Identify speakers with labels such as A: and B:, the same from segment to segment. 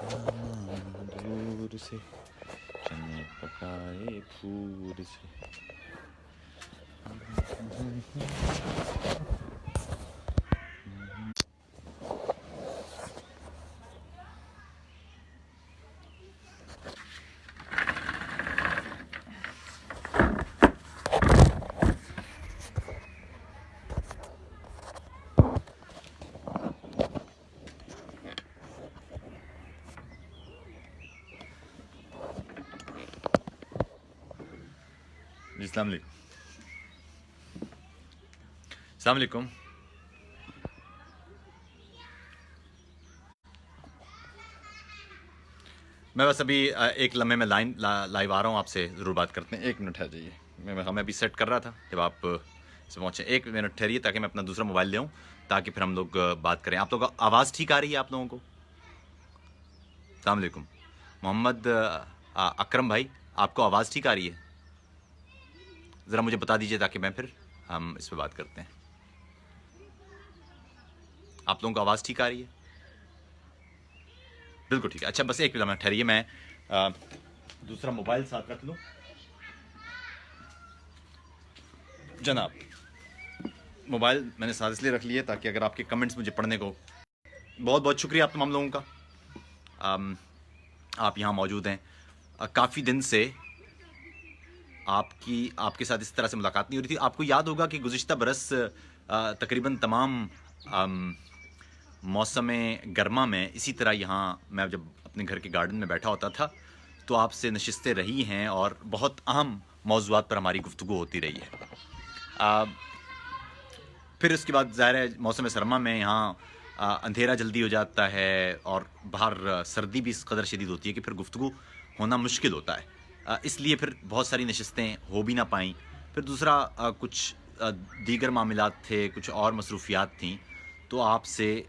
A: دور سے چنے پکائے پھور سے. جی السلام علیکم. السلام علیکم. میں بس ابھی ایک لمحے میں لائیو آ رہا ہوں، آپ سے ضرور بات کرتے ہیں. 1 منٹ ہے جائیے، میں ابھی سیٹ کر رہا تھا جب آپ سے پہنچے. 1 منٹ ٹھہریے تاکہ میں اپنا دوسرا موبائل لے آؤں تاکہ پھر ہم لوگ بات کریں. آپ لوگ آواز ٹھیک آ رہی ہے آپ لوگوں کو؟ السلام علیکم. محمد اکرم بھائی، آپ کو آواز ٹھیک آ رہی ہے؟ ذرا مجھے بتا دیجیے تاکہ میں پھر ہم اس پہ بات کرتے ہیں. آپ لوگوں کو آواز ٹھیک آ رہی ہے؟ بالکل ٹھیک ہے. اچھا بس 1 منٹ ٹھہریے، میں دوسرا موبائل ساتھ رکھ لوں. جناب موبائل میں نے ساتھ اس لیے رکھ لیا تاکہ اگر آپ کے کمنٹس مجھے پڑھنے کو. بہت بہت شکریہ آپ تمام لوگوں کا، آپ یہاں موجود ہیں. کافی دن سے آپ کے ساتھ اس طرح سے ملاقات نہیں ہو رہی تھی. آپ کو یاد ہوگا کہ گزشتہ برس تقریباً تمام موسم گرما میں اسی طرح یہاں میں جب اپنے گھر کے گارڈن میں بیٹھا ہوتا تھا تو آپ سے نشستیں رہی ہیں اور بہت اہم موضوعات پر ہماری گفتگو ہوتی رہی ہے. پھر اس کے بعد ظاہر ہے موسم سرما میں یہاں اندھیرا جلدی ہو جاتا ہے اور باہر سردی بھی اس قدر شدید ہوتی ہے کہ پھر گفتگو ہونا مشکل ہوتا ہے. اس لیے پھر بہت ساری نشستیں ہو بھی نہ پائیں. پھر دوسرا کچھ دیگر معاملات تھے، کچھ اور مصروفیات تھیں، تو آپ سے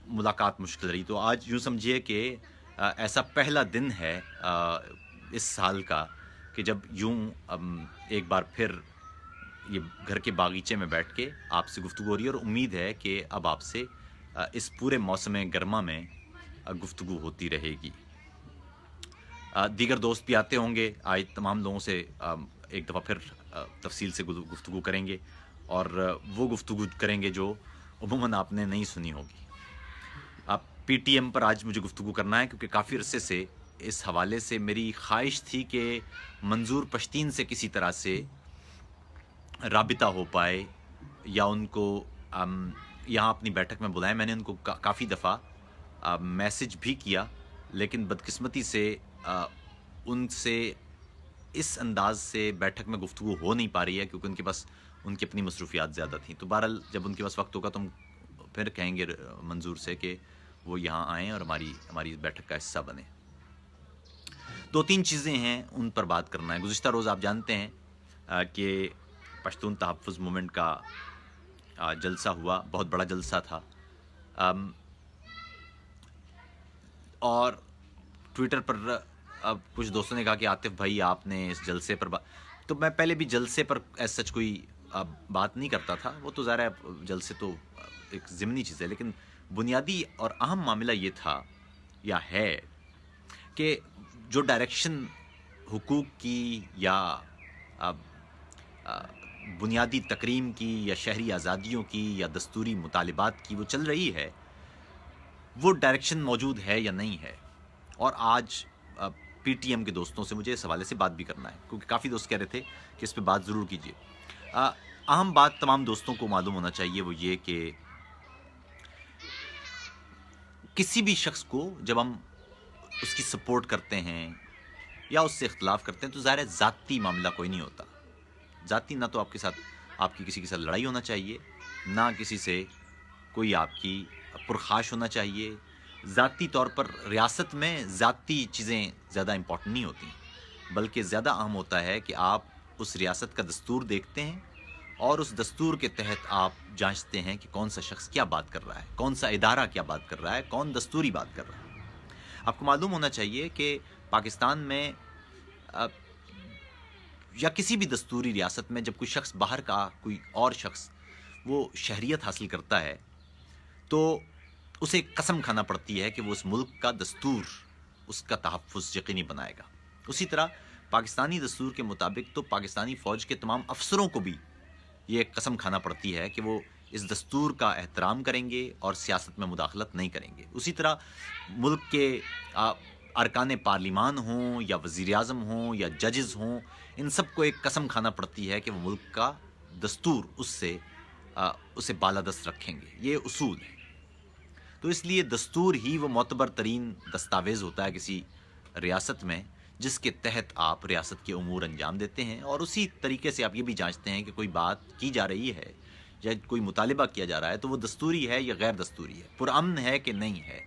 A: ملاقات مشکل رہی. تو آج یوں سمجھیے کہ ایسا پہلا دن ہے اس سال کا کہ جب یوں ایک بار پھر یہ گھر کے باغیچے میں بیٹھ کے آپ سے گفتگو ہو رہی ہے، اور امید ہے کہ اب آپ سے اس پورے موسم گرما میں گفتگو ہوتی رہے گی. دیگر دوست بھی آتے ہوں گے. آج تمام لوگوں سے ایک دفعہ پھر تفصیل سے گفتگو کریں گے، اور وہ گفتگو کریں گے جو عموماً آپ نے نہیں سنی ہوگی. پی ٹی ایم پر آج مجھے گفتگو کرنا ہے کیونکہ کافی عرصے سے اس حوالے سے میری خواہش تھی کہ منظور پشتین سے کسی طرح سے رابطہ ہو پائے یا ان کو یہاں اپنی بیٹھک میں بلائیں. میں نے ان کو کافی دفعہ میسج بھی کیا، لیکن بدقسمتی سے ان سے اس انداز سے بیٹھک میں گفتگو ہو نہیں پا رہی ہے کیونکہ ان کے پاس ان کی اپنی مصروفیات زیادہ تھیں. تو بہرحال جب ان کے پاس وقت ہوگا تو ہم پھر کہیں گے منظور سے کہ وہ یہاں آئیں اور ہماری بیٹھک کا حصہ بنیں. 2-3 چیزیں ہیں ان پر بات کرنا ہے. گزشتہ روز آپ جانتے ہیں کہ پشتون تحفظ موومنٹ کا جلسہ ہوا، بہت بڑا جلسہ تھا، اور ٹویٹر پر اب کچھ دوستوں نے کہا کہ عاطف بھائی آپ نے اس جلسے پر تو میں پہلے بھی جلسے پر ایسا سچ کوئی بات نہیں کرتا تھا. وہ تو ظاہر ہے جلسے تو ایک ضمنی چیز ہے، لیکن بنیادی اور اہم معاملہ یہ تھا یا ہے کہ جو ڈائریکشن حقوق کی یا بنیادی تکریم کی یا شہری آزادیوں کی یا دستوری مطالبات کی وہ چل رہی ہے، وہ ڈائریکشن موجود ہے یا نہیں ہے. اور آج پی ٹی ایم کے دوستوں سے مجھے اس حوالے سے بات بھی کرنا ہے کیونکہ کافی دوست کہہ رہے تھے کہ اس پہ بات ضرور کیجیے. اہم بات تمام دوستوں کو معلوم ہونا چاہیے وہ یہ کہ کسی بھی شخص کو جب ہم اس کی سپورٹ کرتے ہیں یا اس سے اختلاف کرتے ہیں تو ظاہر ہے ذاتی معاملہ کوئی نہیں ہوتا. ذاتی نہ تو آپ کی کسی کے ساتھ لڑائی ہونا چاہیے، نہ کسی سے کوئی آپ کی پرخاش ہونا چاہیے. ذاتی طور پر ریاست میں ذاتی چیزیں زیادہ امپورٹنٹ نہیں ہوتی، بلکہ زیادہ اہم ہوتا ہے کہ آپ اس ریاست کا دستور دیکھتے ہیں اور اس دستور کے تحت آپ جانچتے ہیں کہ کون سا شخص کیا بات کر رہا ہے، کون سا ادارہ کیا بات کر رہا ہے، کون دستوری بات کر رہا ہے. آپ کو معلوم ہونا چاہیے کہ پاکستان میں یا کسی بھی دستوری ریاست میں جب کوئی شخص باہر کا کوئی اور شخص وہ شہریت حاصل کرتا ہے تو اسے قسم کھانا پڑتی ہے کہ وہ اس ملک کا دستور، اس کا تحفظ یقینی بنائے گا۔ اسی طرح پاکستانی دستور کے مطابق تو پاکستانی فوج کے تمام افسروں کو بھی یہ قسم کھانا پڑتی ہے کہ وہ اس دستور کا احترام کریں گے اور سیاست میں مداخلت نہیں کریں گے۔ اسی طرح ملک کے ارکان پارلیمان ہوں یا وزیر اعظم ہوں یا ججز ہوں، ان سب کو ایک قسم کھانا پڑتی ہے کہ وہ ملک کا دستور اسے بالادست رکھیں گے۔ یہ اصول ہے۔ تو اس لیے دستور ہی وہ معتبر ترین دستاویز ہوتا ہے کسی ریاست میں، جس کے تحت آپ ریاست کے امور انجام دیتے ہیں، اور اسی طریقے سے آپ یہ بھی جانچتے ہیں کہ کوئی بات کی جا رہی ہے یا کوئی مطالبہ کیا جا رہا ہے تو وہ دستوری ہے یا غیر دستوری ہے، پرامن ہے کہ نہیں ہے،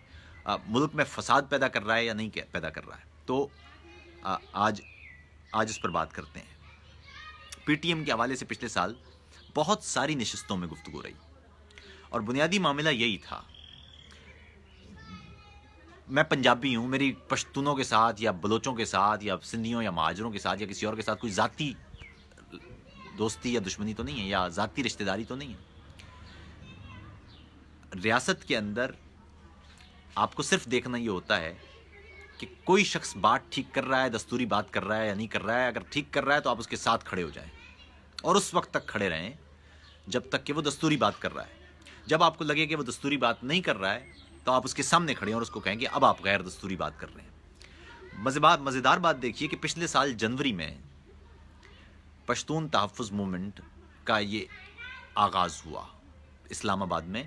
A: ملک میں فساد پیدا کر رہا ہے یا نہیں پیدا کر رہا ہے۔ تو آج اس پر بات کرتے ہیں۔ پی ٹی ایم کے حوالے سے پچھلے سال بہت ساری نشستوں میں گفتگو رہی، اور بنیادی معاملہ یہی تھا۔ میں پنجابی ہوں، میری پشتونوں کے ساتھ یا بلوچوں کے ساتھ یا سندھیوں یا مہاجروں کے ساتھ یا کسی اور کے ساتھ کوئی ذاتی دوستی یا دشمنی تو نہیں ہے، یا ذاتی رشتہ داری تو نہیں ہے۔ ریاست کے اندر آپ کو صرف دیکھنا یہ ہوتا ہے کہ کوئی شخص بات ٹھیک کر رہا ہے، دستوری بات کر رہا ہے یا نہیں کر رہا ہے۔ اگر ٹھیک کر رہا ہے تو آپ اس کے ساتھ کھڑے ہو جائیں، اور اس وقت تک کھڑے رہیں جب تک کہ وہ دستوری بات کر رہا ہے۔ جب آپ کو لگے کہ وہ دستوری بات نہیں کر رہا ہے تو آپ اس کے سامنے کھڑے ہیں اور اس کو کہیں کہ اب آپ غیر دستوری بات کر رہے ہیں۔ مزیدار بات دیکھیے کہ پچھلے سال جنوری میں پشتون تحفظ موومنٹ کا یہ آغاز ہوا اسلام آباد میں،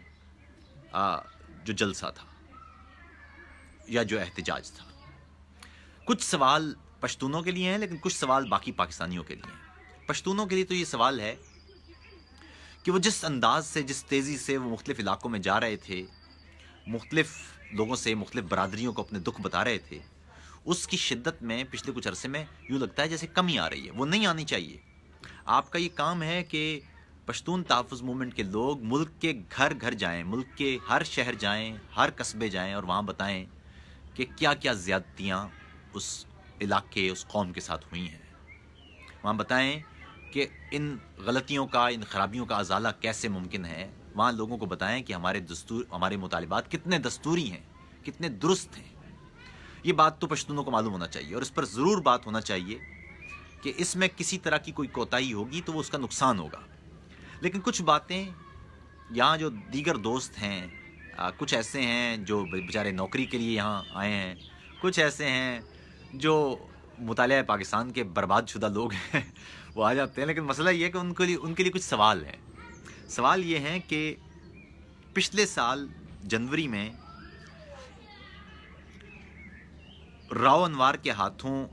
A: جو جلسہ تھا یا جو احتجاج تھا۔ کچھ سوال پشتونوں کے لیے ہیں لیکن کچھ سوال باقی پاکستانیوں کے لیے ہیں۔ پشتونوں کے لیے تو یہ سوال ہے کہ وہ جس انداز سے، جس تیزی سے وہ مختلف علاقوں میں جا رہے تھے، مختلف لوگوں سے، مختلف برادریوں کو اپنے دکھ بتا رہے تھے، اس کی شدت میں پچھلے کچھ عرصے میں یوں لگتا ہے جیسے کمی آ رہی ہے۔ وہ نہیں آنی چاہیے۔ آپ کا یہ کام ہے کہ پشتون تحفظ موومنٹ کے لوگ ملک کے گھر گھر جائیں، ملک کے ہر شہر جائیں، ہر قصبے جائیں، اور وہاں بتائیں کہ کیا کیا زیادتیاں اس علاقے، اس قوم کے ساتھ ہوئی ہیں۔ وہاں بتائیں کہ ان غلطیوں کا، ان خرابیوں کا ازالہ کیسے ممکن ہے۔ وہاں لوگوں کو بتائیں کہ ہمارے مطالبات کتنے دستوری ہیں، کتنے درست ہیں۔ یہ بات تو پشتونوں کو معلوم ہونا چاہیے، اور اس پر ضرور بات ہونا چاہیے کہ اس میں کسی طرح کی کوئی کوتاہی ہوگی تو وہ اس کا نقصان ہوگا۔ لیکن کچھ باتیں یہاں جو دیگر دوست ہیں، کچھ ایسے ہیں جو بیچارے نوکری کے لیے یہاں آئے ہیں، کچھ ایسے ہیں جو مطالعہ پاکستان کے برباد شدہ لوگ ہیں، وہ آ جاتے ہیں۔ لیکن مسئلہ یہ ہے کہ ان کے لیے کچھ سوال ہیں۔ سوال یہ ہیں کہ پچھلے سال جنوری میں راؤ انوار کے ہاتھوں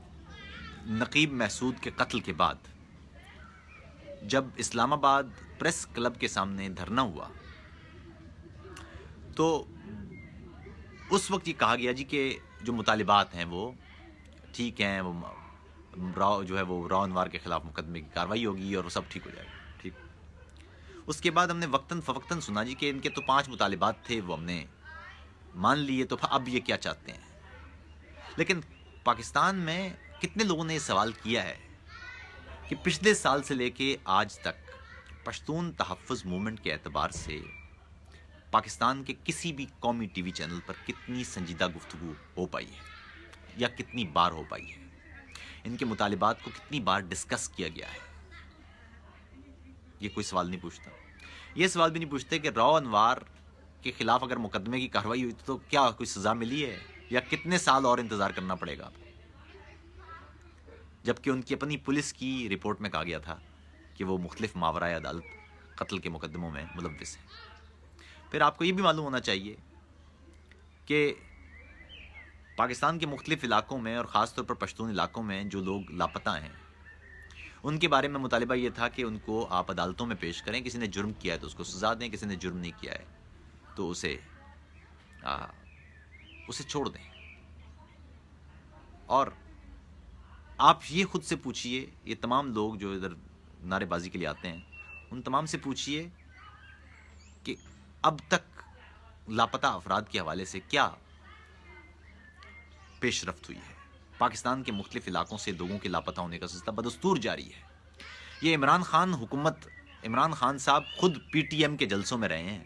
A: نقیب محسود کے قتل کے بعد جب اسلام آباد پریس کلب کے سامنے دھرنا ہوا تو اس وقت یہ کہا گیا جی کہ جو مطالبات ہیں وہ ٹھیک ہیں، وہ راؤ انوار کے خلاف مقدمے کی کارروائی ہوگی اور وہ سب ٹھیک ہو جائے گا۔ ٹھیک۔ اس کے بعد ہم نے وقتاً فوقتاً سنا جی کہ ان کے تو 5 مطالبات تھے، وہ ہم نے مان لیے، تو اب یہ کیا چاہتے ہیں۔ لیکن پاکستان میں کتنے لوگوں نے یہ سوال کیا ہے کہ پچھلے سال سے لے کے آج تک پشتون تحفظ موومنٹ کے اعتبار سے پاکستان کے کسی بھی قومی ٹی وی چینل پر کتنی سنجیدہ گفتگو ہو پائی ہے یا کتنی بار ہو پائی ہے، ان کے مطالبات کو کتنی بار ڈسکس کیا گیا ہے۔ یہ کوئی سوال نہیں پوچھتا۔ یہ سوال بھی نہیں پوچھتے کہ راؤ انوار کے خلاف اگر مقدمے کی کارروائی ہوئی تو کیا کوئی سزا ملی ہے یا کتنے سال اور انتظار کرنا پڑے گا، جبکہ ان کی اپنی پولیس کی رپورٹ میں کہا گیا تھا کہ وہ مختلف ماورائے عدالت قتل کے مقدموں میں ملوث ہیں۔ پھر آپ کو یہ بھی معلوم ہونا چاہیے کہ پاکستان کے مختلف علاقوں میں اور خاص طور پر پشتون علاقوں میں جو لوگ لاپتہ ہیں، ان کے بارے میں مطالبہ یہ تھا کہ ان کو آپ عدالتوں میں پیش کریں۔ کسی نے جرم کیا ہے تو اس کو سزا دیں، کسی نے جرم نہیں کیا ہے تو اسے چھوڑ دیں۔ اور آپ یہ خود سے پوچھئے، یہ تمام لوگ جو ادھر نعرے بازی کے لیے آتے ہیں، ان تمام سے پوچھئے کہ اب تک لاپتہ افراد کے حوالے سے کیا پیش رفت ہوئی ہے۔ پاکستان کے مختلف علاقوں سے لوگوں کے لاپتہ ہونے کا سلسلہ بدستور جاری ہے۔ یہ عمران خان صاحب خود پی ٹی ایم کے جلسوں میں رہے ہیں،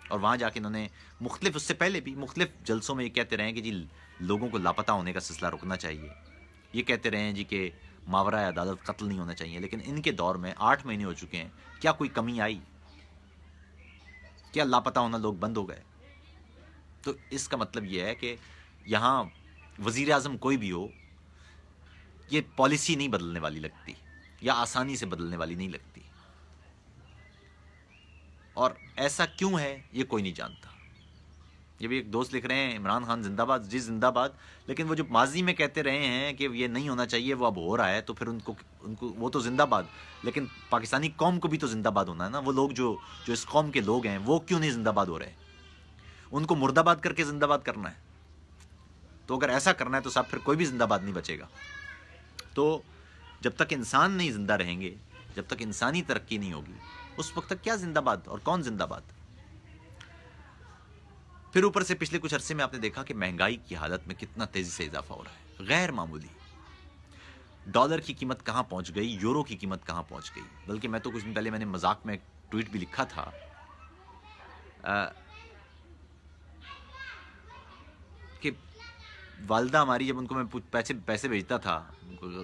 A: اور وہاں جا کے انہوں نے مختلف، اس سے پہلے بھی مختلف جلسوں میں یہ کہتے رہے ہیں کہ جی لوگوں کو لاپتہ ہونے کا سلسلہ رکنا چاہیے، یہ کہتے رہے ہیں جی کہ ماورائے عدالت قتل نہیں ہونا چاہیے. لیکن ان کے دور میں 8 مہینے ہو چکے ہیں، کیا کوئی کمی آئی؟ کیا لاپتہ ہونا لوگ بند ہو گئے؟ تو اس کا مطلب یہ ہے کہ یہاں وزیر اعظم کوئی بھی ہو، یہ پالیسی نہیں بدلنے والی لگتی، یا آسانی سے بدلنے والی نہیں لگتی. اور ایسا کیوں ہے یہ کوئی نہیں جانتا. یہ بھی ایک دوست لکھ رہے ہیں عمران خان زندہ باد. جی زندہ باد، لیکن وہ جو ماضی میں کہتے رہے ہیں کہ یہ نہیں ہونا چاہیے وہ اب ہو رہا ہے، تو پھر ان کو وہ تو زندہ باد، لیکن پاکستانی قوم کو بھی تو زندہ باد ہونا ہے نا. وہ لوگ جو اس قوم کے لوگ ہیں وہ کیوں نہیں زندہ باد ہو رہے؟ ان کو مردہ باد کر کے زندہ باد کرنا ہے. تو اگر ایسا کرنا ہے تو صاحب پھر کوئی بھی زندہ باد نہیں بچے گا. تو جب تک انسان نہیں زندہ رہیں گے، جب تک انسانی ترقی نہیں ہوگی، اس وقت تک کیا زندہ باد اور کون زندہ باد؟ پھر اوپر سے پچھلے کچھ عرصے میں آپ نے دیکھا کہ مہنگائی کی حالت میں کتنا تیزی سے اضافہ ہو رہا ہے، غیر معمولی. ڈالر کی قیمت کہاں پہنچ گئی، یورو کی قیمت کہاں پہنچ گئی. بلکہ میں تو کچھ دن پہلے میں نے مذاق میں ایک ٹویٹ بھی لکھا تھا کہ والدہ ہماری جب ان کو میں پیسے بھیجتا تھا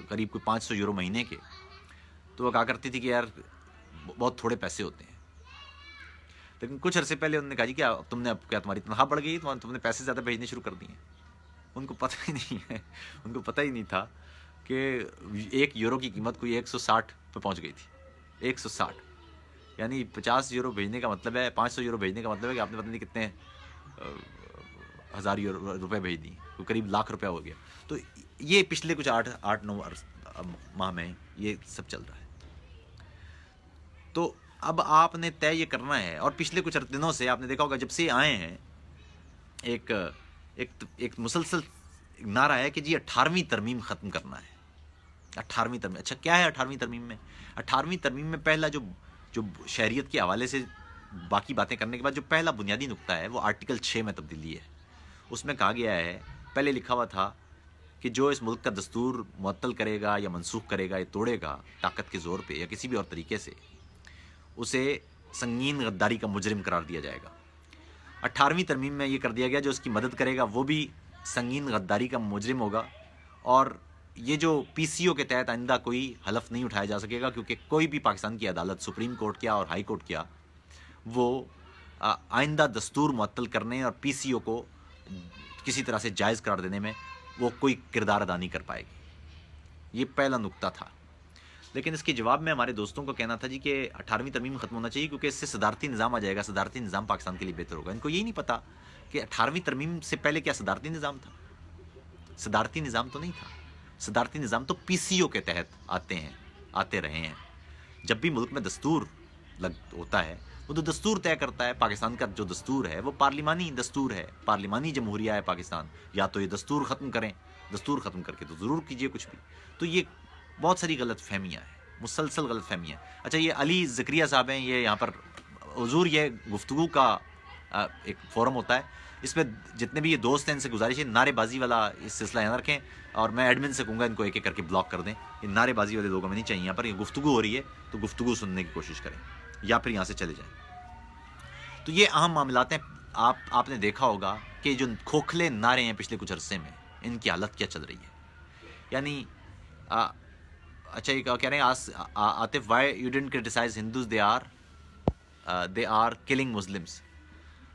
A: قریب کوئی 500 یورو مہینے کے، تو وہ کہا کرتی تھی کہ یار بہت تھوڑے پیسے ہوتے ہیں. لیکن کچھ عرصے پہلے انہوں نے کہا جی کیا تم نے اب کیا تمہاری تنخواہ بڑھ گئی، تم نے پیسے زیادہ بھیجنے شروع کر دیے. ان کو پتہ ہی نہیں ہے، ان کو پتہ ہی نہیں تھا کہ 1 یورو کی قیمت کوئی 160 پہ پہنچ گئی تھی. 160 یعنی 50 یورو بھیجنے کا مطلب ہے، 500 یورو بھیجنے کا مطلب ہے کہ آپ نے پتہ نہیں کتنے ہزار روپے بھیج دی، قریب لاکھ روپیہ ہو گیا. تو یہ پچھلے کچھ 8-9 ماہ میں یہ سب چل رہا ہے. تو اب آپ نے طے یہ کرنا ہے، اور پچھلے کچھ دنوں سے آپ نے دیکھا ہوگا جب سے آئے ہیں ایک مسلسل نعرہ ہے کہ جی 18ویں ترمیم ختم کرنا ہے. 18ویں ترمیم، اچھا کیا ہے 18ویں ترمیم میں؟ 18ویں ترمیم میں پہلا جو شہریت کے حوالے سے باقی باتیں کرنے کے بعد جو پہلا بنیادی نقطہ ہے وہ آرٹیکل 6 میں تبدیلی ہے. اس میں کہا گیا ہے، پہلے لکھا ہوا تھا کہ جو اس ملک کا دستور معطل کرے گا یا منسوخ کرے گا یا توڑے گا طاقت کے زور پہ یا کسی بھی اور طریقے سے، اسے سنگین غداری کا مجرم قرار دیا جائے گا. 18ویں ترمیم میں یہ کر دیا گیا جو اس کی مدد کرے گا وہ بھی سنگین غداری کا مجرم ہوگا. اور یہ جو پی سی او کے تحت آئندہ کوئی حلف نہیں اٹھایا جا سکے گا، کیونکہ کوئی بھی پاکستان کی عدالت، سپریم کورٹ کیا اور ہائی کورٹ کیا، وہ آئندہ دستور معطل کرنے اور پی سی او کو کسی طرح سے جائز قرار دینے میں وہ کوئی کردار ادا نہیں کر پائے گی. یہ پہلا نقطہ تھا. لیکن اس کے جواب میں ہمارے دوستوں کو کہنا تھا جی کہ 18ویں ترمیم ختم ہونا چاہیے کیونکہ اس سے صدارتی نظام آ جائے گا، صدارتی نظام پاکستان کے لیے بہتر ہوگا. ان کو یہی نہیں پتا کہ 18ویں ترمیم سے پہلے کیا صدارتی نظام تھا. صدارتی نظام تو نہیں تھا. صدارتی نظام تو پی سی او کے تحت آتے رہے ہیں. جب بھی ملک میں دستور ہوتا ہے وہ تو دستور طے کرتا ہے. پاکستان کا جو دستور ہے وہ پارلیمانی دستور ہے، پارلیمانی جمہوریہ ہے پاکستان. یا تو یہ دستور ختم کریں، دستور ختم کر کے تو ضرور کیجئے کچھ بھی. تو یہ بہت ساری غلط فہمیاں ہیں، مسلسل غلط فہمیاں. اچھا یہ علی زکریا صاحب ہیں، یہ یہاں پر حضور یہ گفتگو کا ایک فورم ہوتا ہے، اس میں جتنے بھی یہ دوست ہیں ان سے گزارش ہے نعرے بازی والا اس سلسلہ یہاں رکھیں. اور میں ایڈمن سے کہوں گا ان کو ایک ایک کر کے بلاک کر دیں. یہ نعرے بازی والے لوگ ہمیں نہیں چاہیے یہاں پر. یہ گفتگو ہو رہی ہے تو گفتگو سننے کی کوشش کریں یا پھر یہاں سے چلے جائیں. تو یہ اہم معاملات ہیں. آپ نے دیکھا ہوگا کہ جو کھوکھلے نعرے ہیں پچھلے کچھ عرصے میں، ان کی حالت کیا چل رہی ہے. یعنی اچھا یہ کہہ رہے ہیں Atif why you don't criticize Hindus they are killing Muslims.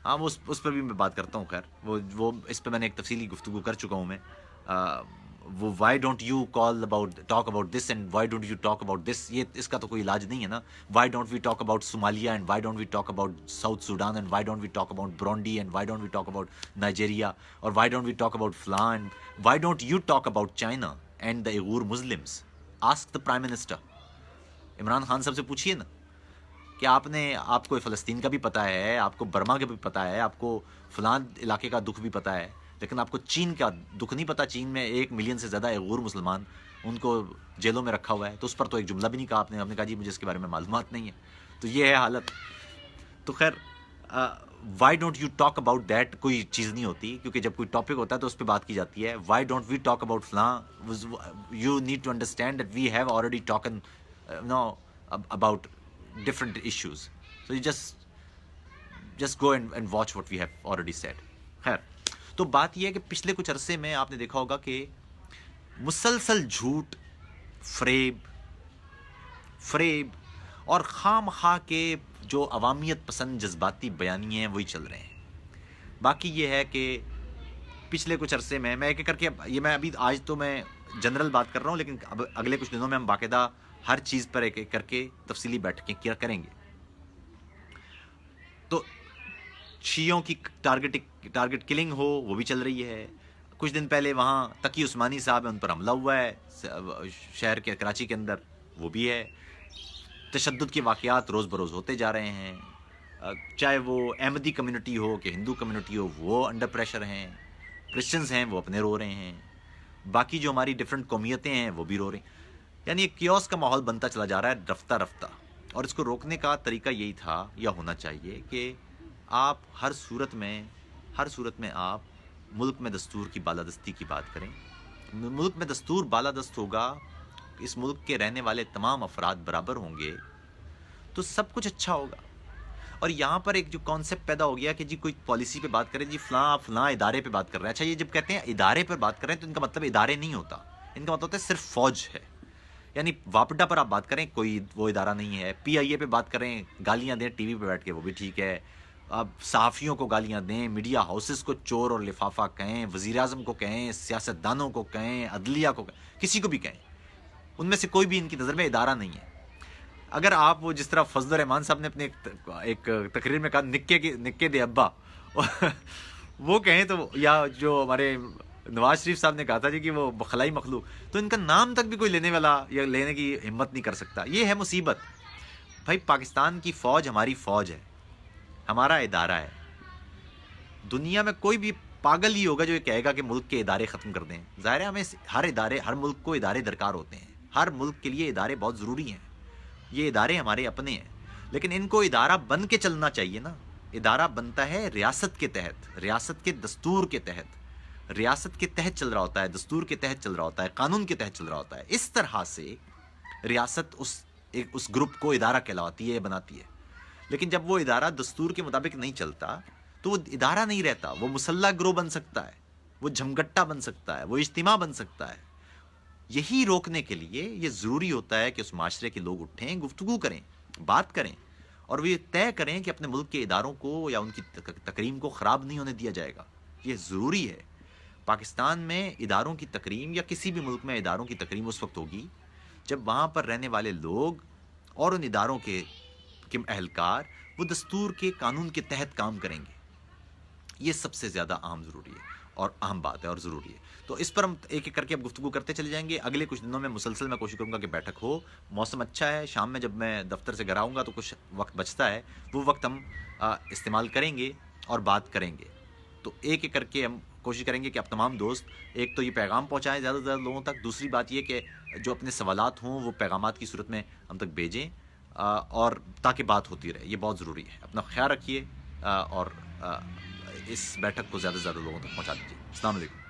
A: ہاں وہ اس پر بھی میں بات کرتا ہوں. خیر وہ اس پہ میں نے ایک تفصیلی گفتگو کر چکا ہوں میں. وہ why don't you talk about this and why don't you talk about this, یہ اس کا تو کوئی علاج نہیں ہے نا. Why don't we talk about Somalia and why don't we talk about South Sudan and why don't we talk about Burundi and why don't we talk about Nigeria اور why don't we talk about فلاں and why don't you talk about China and the Uyghur Muslims. Ask the prime minister. Imran Khan صاحب سے پوچھیے نا کہ آپ کو فلسطین کا بھی پتہ ہے، آپ کو برما کا بھی پتہ ہے، آپ کو فلاں علاقے کا دکھ بھی پتہ ہے، لیکن آپ کو چین کا دکھ نہیں پتہ. چین میں 1 ملین سے زیادہ ایغور مسلمان ان کو جیلوں میں رکھا ہوا ہے. تو اس پر تو ایک جملہ بھی نہیں کہا آپ نے کہا جی مجھے اس کے بارے میں معلومات نہیں ہے. تو یہ ہے حالت. تو خیر Y don't you talk about that کوئی چیز نہیں ہوتی، کیونکہ جب کوئی ٹاپک ہوتا ہے تو اس پہ بات کی جاتی ہے. Why don't we talk about فلاں، you need to understand that we have already talked about different issues. So you just just go and watch what we have already said. خیر، تو بات یہ ہے کہ پچھلے کچھ عرصے میں آپ نے دیکھا ہوگا کہ مسلسل جھوٹ، فریب اور خام خواہ کے جو عوامیت پسند جذباتی بیانیے ہیں وہی چل رہے ہیں. باقی یہ ہے کہ پچھلے کچھ عرصے میں ایک ایک کر کے، یہ میں ابھی آج تو میں جنرل بات کر رہا ہوں، لیکن اب اگلے کچھ دنوں میں ہم باقاعدہ ہر چیز پر ایک ایک کر کے تفصیلی بیٹھکیں کیا کریں گے. تو شیعوں کی ٹارگٹ کلنگ ہو وہ بھی چل رہی ہے. کچھ دن پہلے وہاں تقی عثمانی صاحب ہیں، ان پر حملہ ہوا ہے شہر کے کراچی کے اندر، وہ بھی ہے. تشدد کے واقعات روز بروز ہوتے جا رہے ہیں، چاہے وہ احمدی کمیونٹی ہو کہ ہندو کمیونٹی ہو، وہ انڈر پریشر ہیں. کرسچنز ہیں وہ اپنے رو رہے ہیں، باقی جو ہماری ڈفرینٹ قومیتیں ہیں وہ بھی رو رہی ہیں. یعنی ایک کیوس کا ماحول بنتا چلا جا رہا ہے رفتہ رفتہ. اور اس کو روکنے کا طریقہ یہی تھا یا ہونا چاہیے کہ آپ ہر صورت میں آپ ملک میں دستور کی بالادستی کی بات کریں. ملک میں دستور بالادست ہوگا، اس ملک کے رہنے والے تمام افراد برابر ہوں گے تو سب کچھ اچھا ہوگا. اور یہاں پر ایک جو کانسیپٹ پیدا ہو گیا کہ جی کوئی پالیسی پہ بات کریں، جی فلاں ادارے پہ بات کر رہے ہیں. اچھا، یہ جب کہتے ہیں ادارے پر بات کر رہے ہیں تو ان کا مطلب ادارے نہیں ہوتا، ان کا مطلب ہوتا ہے صرف فوج ہے. یعنی واپڈا پر آپ بات کریں، کوئی وہ ادارہ نہیں ہے. پی آئی اے پہ بات کریں، گالیاں دیں ٹی وی پہ بیٹھ کے، وہ بھی ٹھیک ہے. آپ صحافیوں کو گالیاں دیں، میڈیا ہاؤسز کو چور اور لفافہ کہیں، وزیر اعظم کو کہیں، سیاستدانوں کو کہیں، عدلیہ کو کہیں، کسی کو بھی کہیں، ان میں سے کوئی بھی ان کی نظر میں ادارہ نہیں ہے. اگر آپ وہ جس طرح فضل الرحمان صاحب نے اپنے ایک تقریر میں کہا نکے دے ابا وہ کہیں تو، یا جو ہمارے نواز شریف صاحب نے کہا تھا جی کہ وہ خلائی مخلوق، تو ان کا نام تک بھی کوئی لینے والا یا لینے کی ہمت نہیں کر سکتا. یہ ہے مصیبت. بھائی پاکستان کی فوج ہماری فوج ہے، ہمارا ادارہ ہے. دنیا میں کوئی بھی پاگل ہی ہوگا جو یہ کہے گا کہ ملک کے ادارے ختم کر دیں. ظاہر ہے ہمیں ہر ملک کو ادارے درکار ہوتے ہیں، ہر ملک کے لیے ادارے بہت ضروری ہیں. یہ ادارے ہمارے اپنے ہیں، لیکن ان کو ادارہ بن کے چلنا چاہیے نا. ادارہ بنتا ہے ریاست کے تحت، ریاست کے دستور کے تحت، ریاست کے تحت چل رہا ہوتا ہے، دستور کے تحت چل رہا ہوتا ہے، قانون کے تحت چل رہا ہوتا ہے. اس طرح سے ریاست اس گروپ کو ادارہ کہلاتی ہے، بناتی ہے. لیکن جب وہ ادارہ دستور کے مطابق نہیں چلتا تو وہ ادارہ نہیں رہتا، وہ مسلح گروہ بن سکتا ہے، وہ جھمگٹا بن سکتا ہے، وہ اجتماع بن سکتا ہے. یہی روکنے کے لیے یہ ضروری ہوتا ہے کہ اس معاشرے کے لوگ اٹھیں، گفتگو کریں، بات کریں، اور وہ یہ طے کریں کہ اپنے ملک کے اداروں کو یا ان کی تکریم کو خراب نہیں ہونے دیا جائے گا. یہ ضروری ہے. پاکستان میں اداروں کی تکریم یا کسی بھی ملک میں اداروں کی تکریم اس وقت ہوگی جب وہاں پر رہنے والے لوگ اور ان اداروں کے اہلکار وہ دستور کے قانون کے تحت کام کریں گے. یہ سب سے زیادہ اہم ضروری ہے اور اہم بات ہے اور ضروری ہے. تو اس پر ہم ایک ایک کر کے اب گفتگو کرتے چلے جائیں گے. اگلے کچھ دنوں میں مسلسل میں کوشش کروں گا کہ بیٹھک ہو. موسم اچھا ہے، شام میں جب میں دفتر سے گھر آؤں گا تو کچھ وقت بچتا ہے، وہ وقت ہم استعمال کریں گے اور بات کریں گے. تو ایک ایک کر کے ہم کوشش کریں گے کہ آپ تمام دوست ایک تو یہ پیغام پہنچائیں زیادہ سے زیادہ لوگوں تک. دوسری بات یہ کہ جو اپنے سوالات ہوں وہ پیغامات کی صورت میں ہم تک بھیجیں، اور تاکہ بات ہوتی رہے. یہ بہت ضروری ہے. اپنا خیال رکھیے اور اس بیٹھک کو زیادہ سے زیادہ لوگوں تک پہنچا دیجیے. السلام علیکم.